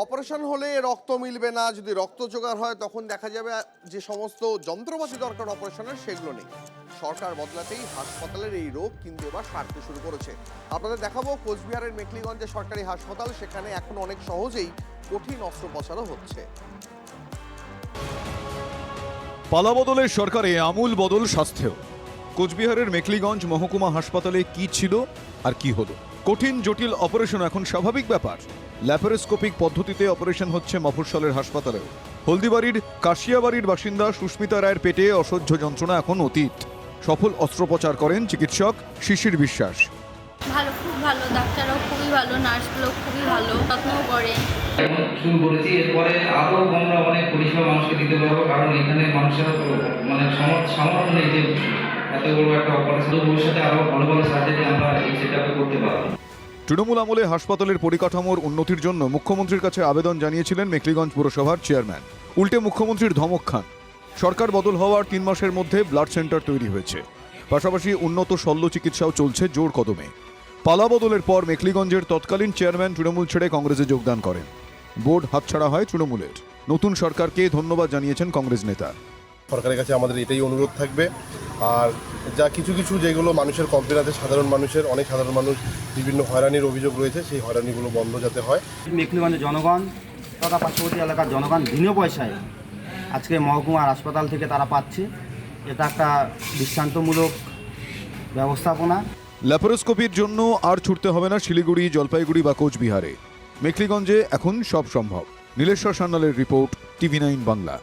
Operation হলে রক্ত মিলবে না, যদি রক্ত জোগাড় হয় তখন দেখা যাবে যে সমস্ত যন্ত্রপাতি দরকার অপারেশনের সেগুলো নেই। সরকার বদলাতেই হাসপাতালের এই রোগ কিন্তু এবার সারতে শুরু করেছে। আপনাদের দেখাবো কোচবিহারের মেখলিগঞ্জে সরকারি হাসপাতাল, সেখানে এখন অনেক সহজেই কঠিন অস্ত্রোপচারও হচ্ছে। পালাবদলের সরকারে আমূল বদল স্বাস্থ্যেও। কোচবিহারের মেখলিগঞ্জ মহকুমা হাসপাতালে কি ছিল আর কি হলো? কঠিন জটিল অপারেশন এখন স্বাভাবিক ব্যাপার। ল্যাপারোস্কোপিক পদ্ধতিতে অপারেশন হচ্ছে মফস্বলের হাসপাতালেও। হলদিবাড়ির কাশিয়াবাড়ির বাসিন্দা সুস্মিতা রায়ের পেটে অসহ্য যন্ত্রণা এখন অতীত। সফল অস্ত্রোপচার করেন চিকিৎসক শিশির বিশ্বাস। ভালো, খুব ভালো, ডাক্তাররাও খুবই ভালো, নার্সগুলো খুবই ভালো, যত্নও করে। এখন শুরু করেছি, এরপরে আরও আমরা অনেক পরিষেবা মানুষকে দিতে পারবো, কারণ এখানে মানুষের মানে সামর্থ্য নেই যে এত বড় একটা অপারেশন। ভবিষ্যতে আরও ভালো ভালো সার্জারি আমরা এই সেটআপে করতে পারবো। তৃণমূল আমলে হাসপাতালের পরিকাঠামোর উন্নতির জন্য মুখ্যমন্ত্রীর কাছে আবেদন জানিয়েছিলেন মেখলিগঞ্জ পুরসভার চেয়ারম্যান। উল্টে মুখ্যমন্ত্রীর ধমক খান। সরকার বদল হওয়ার 3 মাসের মধ্যে ব্লাড সেন্টার তৈরি হয়েছে, পাশাপাশি উন্নত শল্য চিকিৎসাও চলছে জোর কদমে। পালা বদলের পর মেখলিগঞ্জের তৎকালীন চেয়ারম্যান তৃণমূল ছেড়ে কংগ্রেসে যোগদান করেন। বোর্ড হাতছাড়া হয় তৃণমূলের। নতুন সরকারকে ধন্যবাদ জানিয়েছেন কংগ্রেস নেতা। সরকারের কাছে আমাদের এটাই অনুরোধ থাকবে। আর যা কিছু যেগুলো মানুষের কমপ্লেন আছে, অনেক সাধারণ মানুষ বিভিন্ন হয়রানির অভিযোগ রয়েছে, সেই হয়রানিগুলো বন্ধ যাতে হয়। মেখলিগঞ্জের জনগণ তথা পার্শ্ববর্তী এলাকার জনগণ বিনা পয়সায় আজকে মহকুমার হাসপাতাল থেকে তারা পাচ্ছে। এটা একটা দৃষ্টান্তমূলক ব্যবস্থাপনা। ল্যাপারোস্কোপির জন্য আর ছুটতে হবে না শিলিগুড়ি, জলপাইগুড়ি বা কোচবিহারে। মেখলিগঞ্জে এখন সব সম্ভব। Nileshwar সান্যালের report, TV9 Bangla.